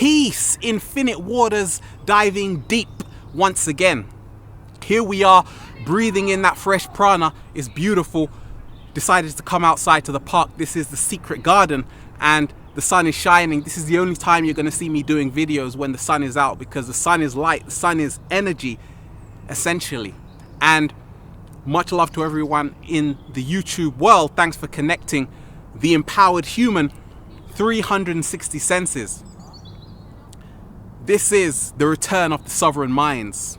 Peace, infinite waters, diving deep once again. Here we are, breathing in that fresh prana. It's beautiful. Decided to come outside to the park. This is the secret garden and the sun is shining. This is the only time you're going to see me doing videos when the sun is out, because the sun is light, the sun is energy, essentially. And much love to everyone in the YouTube world. Thanks for connecting. The empowered human, 360 senses. This is the return of the sovereign minds.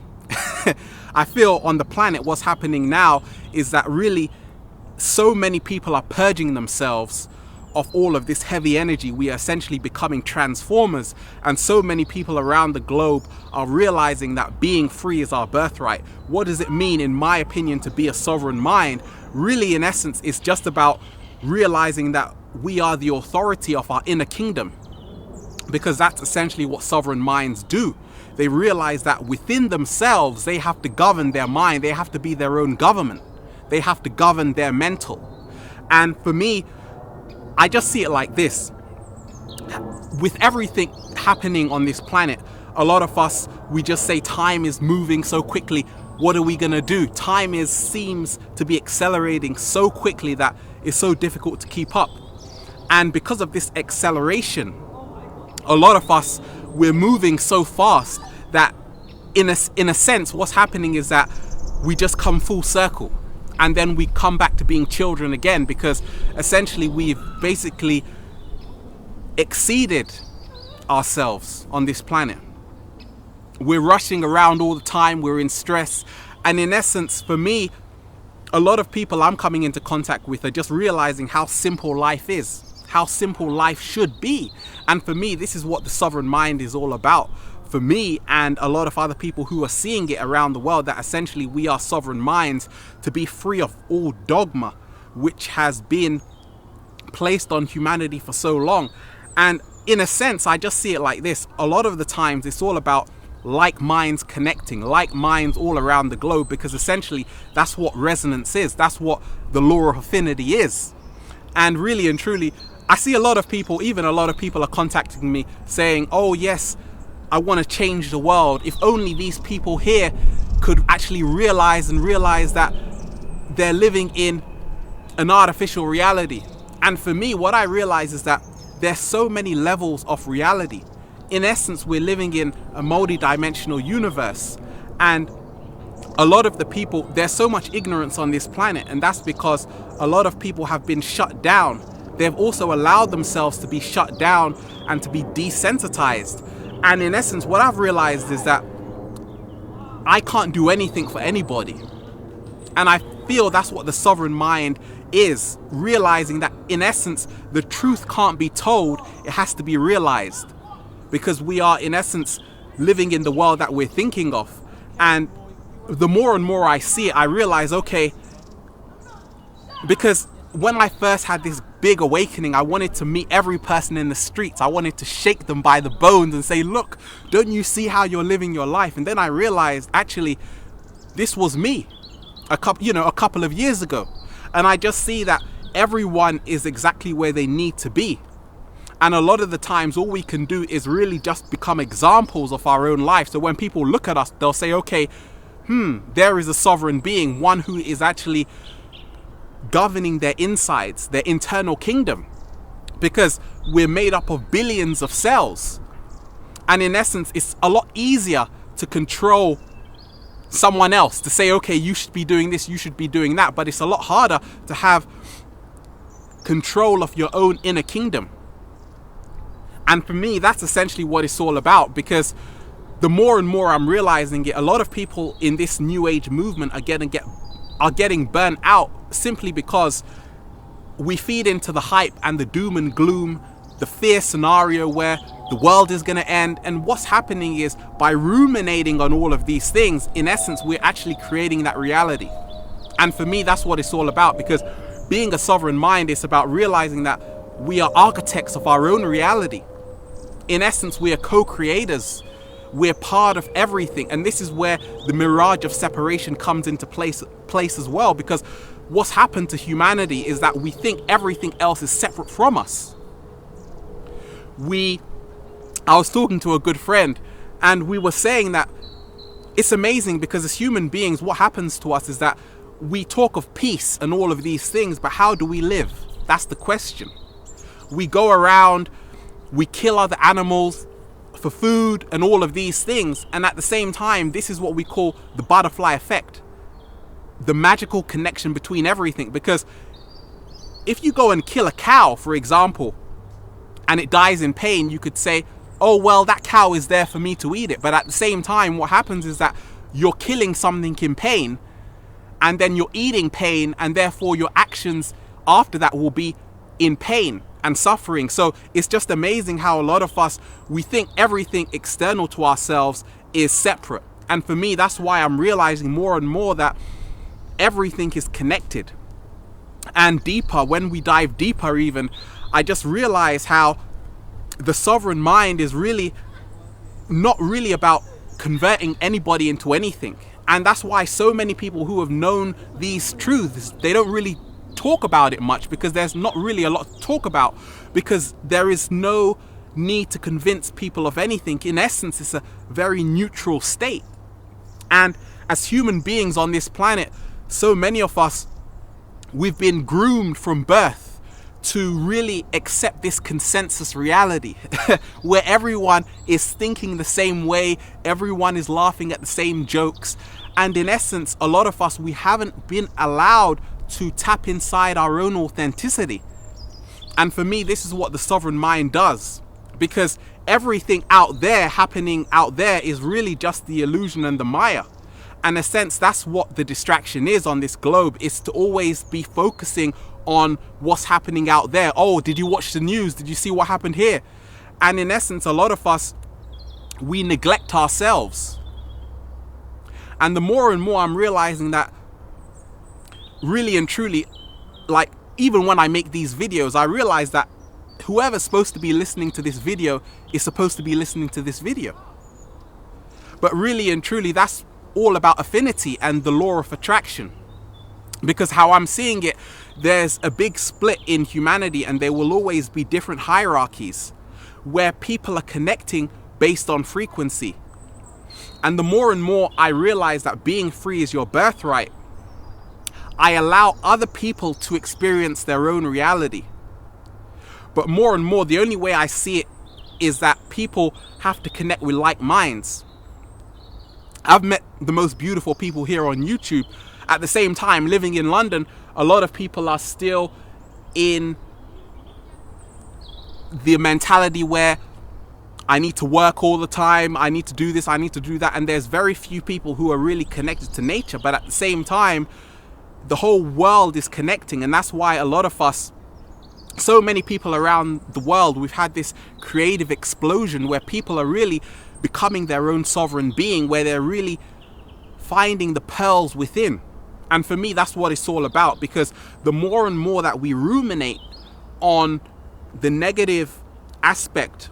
I feel on the planet what's happening now is that really so many people are purging themselves of all of this heavy energy. We are essentially becoming transformers, and so many people around the globe are realizing that being free is our birthright. What does it mean, in my opinion, to be a sovereign mind? Really, in essence, it's just about realizing that we are the authority of our inner kingdom, because that's essentially what sovereign minds do. They realize that within themselves they have to govern their mind, they have to be their own government, they have to govern their mental. And for me, I just see it like this. With everything happening on this planet, a lot of us, we just say time is moving so quickly. What are we gonna do? Time seems to be accelerating so quickly that it's so difficult to keep up. And because of this acceleration, a lot of us, we're moving so fast that in a sense, what's happening is that we just come full circle. And then we come back to being children again, because essentially we've basically exceeded ourselves on this planet. We're rushing around all the time, we're in stress. And in essence, for me, a lot of people I'm coming into contact with are just realizing how simple life is, how simple life should be. And for me, this is what the sovereign mind is all about. For me and a lot of other people who are seeing it around the world, that essentially we are sovereign minds to be free of all dogma which has been placed on humanity for so long. And in a sense, I just see it like this. A lot of the times it's all about like minds connecting, like minds all around the globe, because essentially that's what resonance is. That's what the law of affinity is. And really and truly, I see a lot of people, even a lot of people are contacting me saying, oh yes, I want to change the world. If only these people here could actually realize that they're living in an artificial reality. And for me, what I realize is that there's so many levels of reality. In essence, we're living in a multi-dimensional universe. And a lot of the people, there's so much ignorance on this planet, and that's because a lot of people have been shut down. They've also allowed themselves to be shut down and to be desensitized. And in essence, what I've realized is that I can't do anything for anybody. And I feel that's what the sovereign mind is, realizing that in essence, the truth can't be told, it has to be realized. Because we are in essence living in the world that we're thinking of. And the more and more I see it, I realize, okay, because when I first had this big awakening, I wanted to meet every person in the streets. I wanted to shake them by the bones and say, look, don't you see how you're living your life? And then I realized, actually, this was me a couple of years ago. And I just see that everyone is exactly where they need to be. And a lot of the times, all we can do is really just become examples of our own life. So when people look at us, they'll say, okay, there is a sovereign being, one who is actually governing their insides, their internal kingdom, because we're made up of billions of cells. And in essence, it's a lot easier to control someone else, to say, okay, you should be doing this, you should be doing that. But it's a lot harder to have control of your own inner kingdom. And for me, that's essentially what it's all about, because the more and more I'm realizing it, a lot of people in this new age movement are getting burnt out simply because we feed into the hype and the doom and gloom, the fear scenario where the world is going to end. And what's happening is, by ruminating on all of these things, in essence, we're actually creating that reality. And for me, that's what it's all about, because being a sovereign mind is about realizing that we are architects of our own reality. In essence, we are co-creators. We're part of everything. And this is where the mirage of separation comes into place as well, because what's happened to humanity is that we think everything else is separate from us. We I was talking to a good friend, and we were saying that it's amazing because as human beings, what happens to us is that we talk of peace and all of these things, but how do we live? That's the question. We go around, we kill other animals for food and all of these things, and at the same time, this is what we call the butterfly effect, the magical connection between everything. Because if you go and kill a cow, for example, and it dies in pain, you could say, oh well, that cow is there for me to eat it. But at the same time, what happens is that you're killing something in pain, and then you're eating pain, and therefore your actions after that will be in pain and suffering. So it's just amazing how a lot of us, we think everything external to ourselves is separate. And for me, that's why I'm realizing more and more that everything is connected. And deeper, when we dive deeper even, I just realize how the sovereign mind is really not really about converting anybody into anything. And that's why so many people who have known these truths, they don't really talk about it much, because there's not really a lot to talk about, because there is no need to convince people of anything. In essence, it's a very neutral state. And as human beings on this planet, so many of us, we've been groomed from birth to really accept this consensus reality where everyone is thinking the same way, everyone is laughing at the same jokes. And in essence, a lot of us, we haven't been allowed to tap inside our own authenticity. And for me, this is what the sovereign mind does, because everything out there, happening out there, is really just the illusion and the Maya. And in a sense, that's what the distraction is on this globe, is to always be focusing on what's happening out there. Oh, did you watch the news? Did you see what happened here? And in essence, a lot of us, we neglect ourselves. And the more and more I'm realizing that really and truly, like even when I make these videos, I realize that whoever's supposed to be listening to this video is supposed to be listening to this video. But really and truly, that's all about affinity and the law of attraction. Because how I'm seeing it, there's a big split in humanity, and there will always be different hierarchies where people are connecting based on frequency. And the more and more I realize that being free is your birthright, I allow other people to experience their own reality. But more and more, the only way I see it is that people have to connect with like minds. I've met the most beautiful people here on YouTube. At the same time, living in London, a lot of people are still in the mentality where I need to work all the time, I need to do this, I need to do that. And there's very few people who are really connected to nature. But at the same time, the whole world is connecting. And that's why a lot of us, so many people around the world, we've had this creative explosion where people are really becoming their own sovereign being, where they're really finding the pearls within. And for me, that's what it's all about, because the more and more that we ruminate on the negative aspect,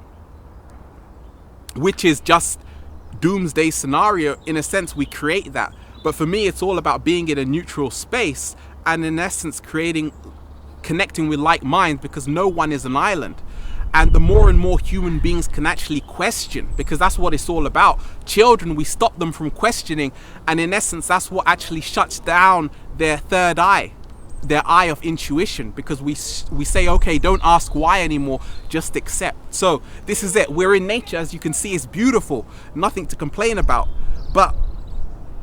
which is just doomsday scenario, in a sense, we create that. But for me, it's all about being in a neutral space and in essence connecting with like minds, because no one is an island. And the more and more human beings can actually question, because that's what it's all about. Children, we stop them from questioning, and in essence, that's what actually shuts down their third eye, their eye of intuition, because we say, okay, don't ask why anymore, just accept. So this is it. We're in nature, as you can see, it's beautiful, nothing to complain about. But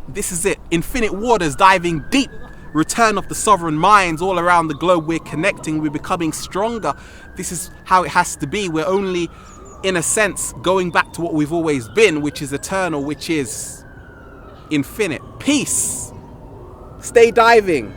this is it. Infinite waters, diving deep. Return of the sovereign minds all around the globe. We're connecting, we're becoming stronger. This is how it has to be. We're only, in a sense, going back to what we've always been, which is eternal, which is infinite. Peace. Stay diving.